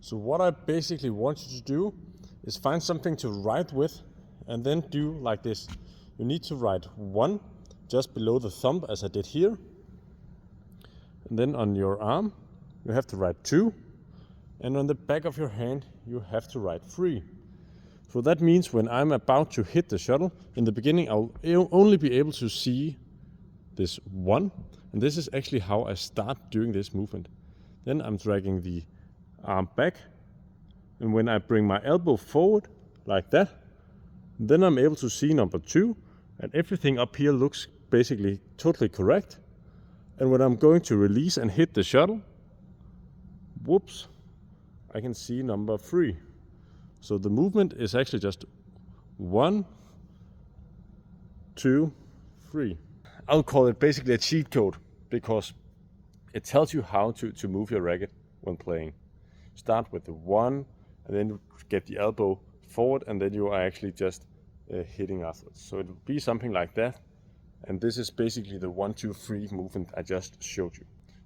So what I basically want you to do is find something to write with and then do like this. You need to write 1 just below the thumb as I did here. And then on your arm you have to write 2. And on the back of your hand you have to write 3. So that means when I'm about to hit the shuttle, in the beginning I'll only be able to see this 1. And this is actually how I start doing this movement. Then I'm dragging the arm back, and when I bring my elbow forward like that, then I'm able to see number 2, and everything up here looks basically totally correct. And when I'm going to release and hit the shuttle, whoops, I can see number 3. So the movement is actually just 1, 2, 3. I'll call it basically a cheat code because it tells you how to move your racket when playing. Start with the 1 and then get the elbow forward, and then you are actually just hitting afterwards. So it will be something like that. And this is basically the 1, 2, 3 movement I just showed you.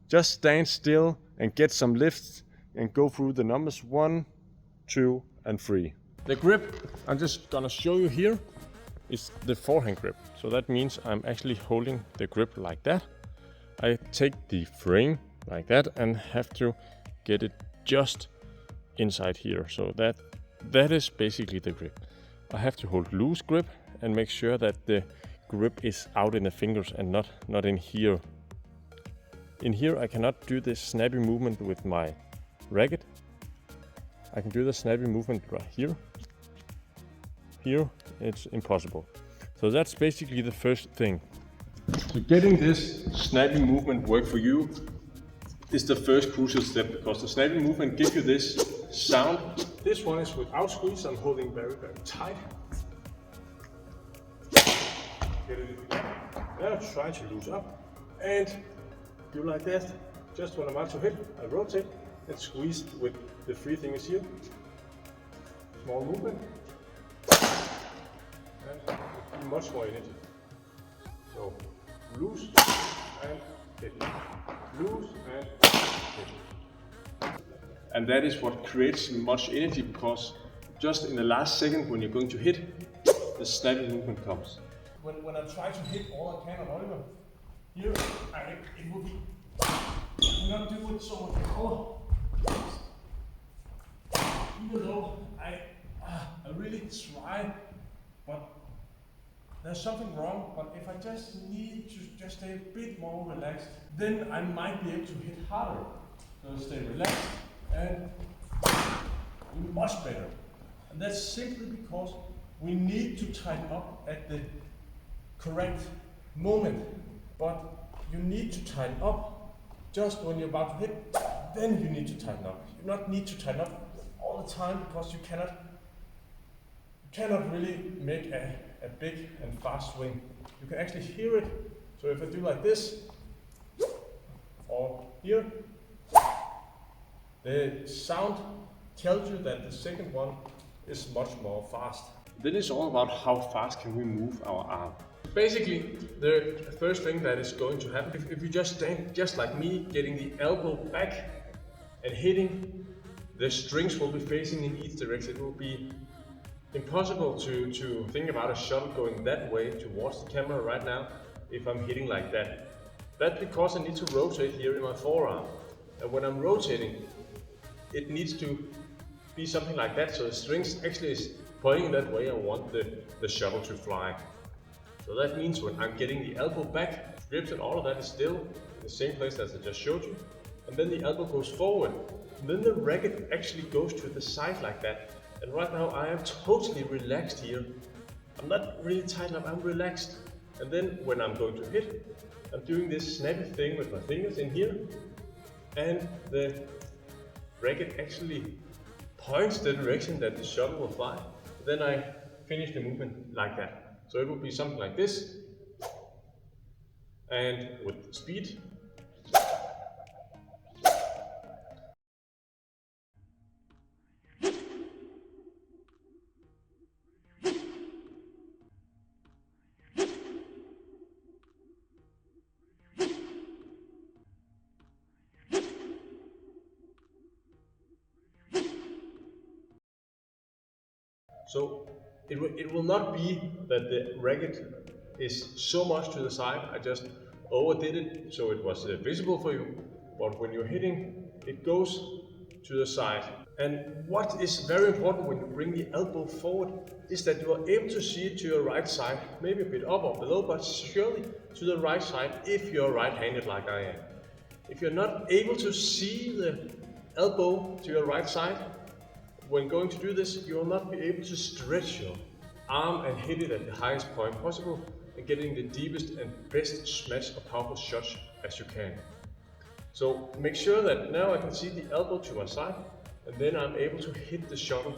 Just stand still and get some lifts and go through the numbers 1, 2, and 3. The grip I'm just gonna show you here is the forehand grip. So that means I'm actually holding the grip like that. I take the frame like that and have to get it just inside here. So that is basically the grip. I have to hold loose grip and make sure that the grip is out in the fingers and not in here. In here I cannot do this snappy movement with my racket. I can do the snappy movement right here. Here it's impossible. So that's basically the first thing. So getting this snappy movement work for you is the first crucial step, because the snappy movement gives you this sound. This one is without squeeze. I'm holding very, very tight. Get it. Now try to loosen up and do like that. Just when I'm about to hit, I rotate and squeeze with the 3 fingers here. Small movement. And much more energy. So loose and hit. Loose and hit. And that is what creates much energy, because just in the last second when you're going to hit, the snappy movement comes. When I try to hit all I can on Oliver, here it will be, I cannot do it so much power. Even though I really try, but there's something wrong. But if I just need to just stay a bit more relaxed, then I might be able to hit harder. So stay relaxed and do much better. And that's simply because we need to tighten up at the correct moment. But you need to tighten up just when you're about to hit, then you need to tighten up. You do not need to tighten up all the time, because you cannot really make a big and fast swing. You can actually hear it. So if I do like this, or here, the sound tells you that the second one is much more fast. Then it's all about how fast can we move our arm. Basically, the first thing that is going to happen, if you just stand just like me, getting the elbow back and hitting, the strings will be facing in each direction. It will be impossible to think about a shuttle going that way towards the camera right now if I'm hitting like that. That's because I need to rotate here in my forearm. And when I'm rotating, it needs to be something like that, so the strings actually is pointing that way I want the shuttle to fly. So that means when I'm getting the elbow back, grips and all of that is still in the same place as I just showed you. And then the elbow goes forward. And then the racket actually goes to the side like that. And right now I am totally relaxed here. I'm not really tightened up, I'm relaxed. And then when I'm going to hit, I'm doing this snappy thing with my fingers in here. And the racket actually points the direction that the shuttle will fly. Then I finish the movement like that. So it will be something like this. And with speed. So it will not be that the racket is so much to the side. I just overdid it so it was visible for you. But when you're hitting, it goes to the side. And what is very important when you bring the elbow forward is that you are able to see it to your right side, maybe a bit up or below, but surely to the right side if you're right-handed like I am. If you're not able to see the elbow to your right side, when going to do this, you will not be able to stretch your arm and hit it at the highest point possible and getting the deepest and best smash or powerful shots as you can. So make sure that now I can see the elbow to my side, and then I'm able to hit the shuttle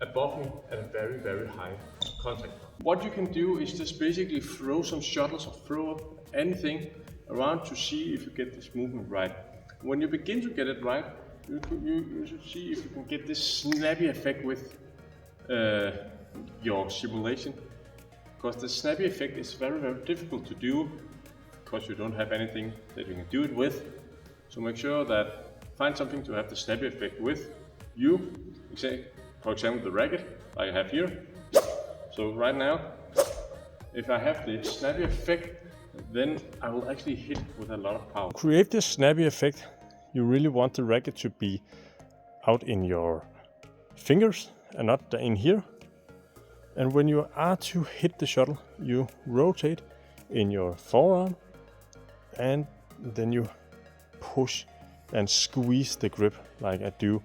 above me at a very, very high contact. What you can do is just basically throw some shuttles or throw up anything around to see if you get this movement right. When you begin to get it right, you should see if you can get this snappy effect with your simulation, because the snappy effect is very, very difficult to do because you don't have anything that you can do it with. So make sure that find something to have the snappy effect with. You say, for example, the racket like I have here. So right now, if I have the snappy effect, then I will actually hit with a lot of power. To create this snappy effect, you really want the racket to be out in your fingers and not in here. And when you are to hit the shuttle, you rotate in your forearm and then you push and squeeze the grip like I do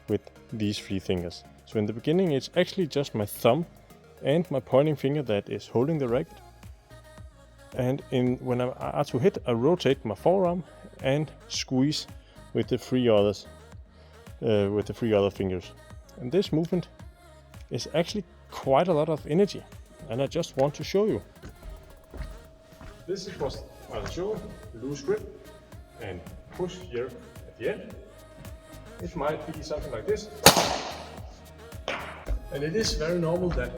with these 3 fingers. So in the beginning it's actually just my thumb and my pointing finger that is holding the racket. And when I are to hit, I rotate my forearm and squeeze with the 3 others, with the 3 other fingers. And this movement is actually quite a lot of energy, and I just want to show you. This is what I'll show you. Loose grip and push here at the end. It might be something like this. And it is very normal that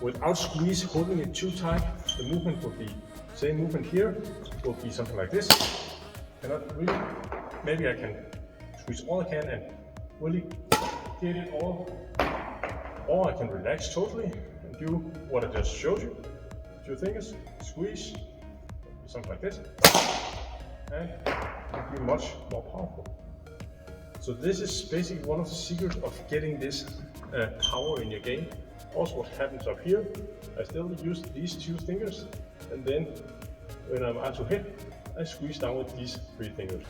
without squeeze, holding it too tight, the movement will be, same movement here, will be something like this. Cannot really, maybe I can squeeze all I can and really get it all. Or I can relax totally and do what I just showed you. 2 fingers, squeeze, something like this, and be much more powerful. So this is basically one of the secrets of getting this power in your game. Also what happens up here, I still use these 2 fingers, and then when I'm out to hit, I squeeze down with these 3 fingers.